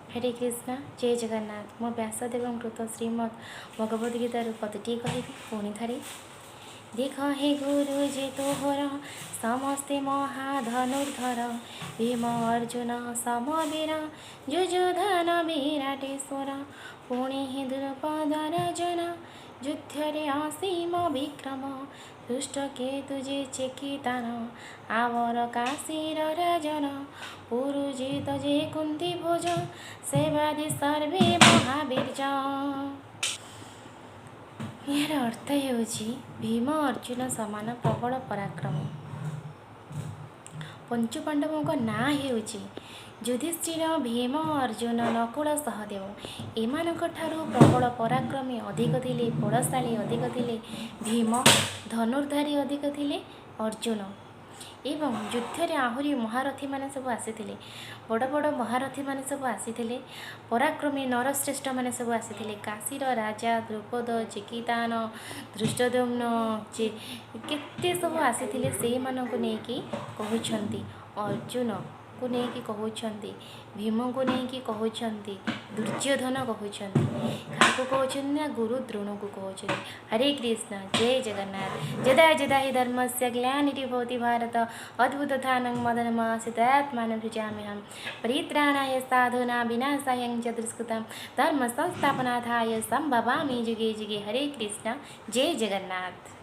हरे कृष्ण जय जगन्नाथ। मो व्यासदेव कृत श्रीमद भगवद गीतार पदटी कहि पुणी थरे। देख हे गुरु जे तोहर समस्ते महाधनुर्धर भीम अर्जुन समवीर युजुधन विराटेश्वर पुणे हे द्रुपदर जन युद्धरे असीम विक्रम दुष्ट केतु जे चेकितान आवर काशीर राजन पुरुजित जे कुंती भोज सेवादि सर्वे महावीर्ज। यार अर्थ ହେଉଛି भीम अर्जुन समान प्रबल पराक्रम। पंचपांडवों नाँ ହେଉଛି युधिष्ठिर भीम अर्जुन नकुल सहदेव। एमानक ठारू प्रबल पराक्रमी अधिक थिले, बलशाली अधिक थिले भीम, धनुर्धारी अधिक थिले अर्जुन। एवं युद्धरे आहुरी महारथी माने सब आसीथिले, बड़ बड़ महारथी माने सब आसीथिले, पराक्रमी नरश्रेष्ठ माने सब आसीथिले। काशीर राजा द्रुपद, चिकितान, धृष्टद्युम्न केते सब आसीथिले। से मानकु नेकी कहउछंती अर्जुन को नेकी कहउछंती, भीम को नेकी कहउछंती, दुर्योधन कहउछंती। काको कहउछंती ना गुरु द्रोण को कहउछंती। हरे कृष्ण जय जगन्नाथ। यदा यदा हि धर्मस्य ग्लानिर्भवति भारत अद्भुतथानं मदनमासितात्मानं सृजाम्यहं परित्राणाय साधूनां विनाशाय च दुष्कृतं धर्म संस्थापनार्थाय संभवामि युगे युगे। हरे कृष्ण जय जगन्नाथ।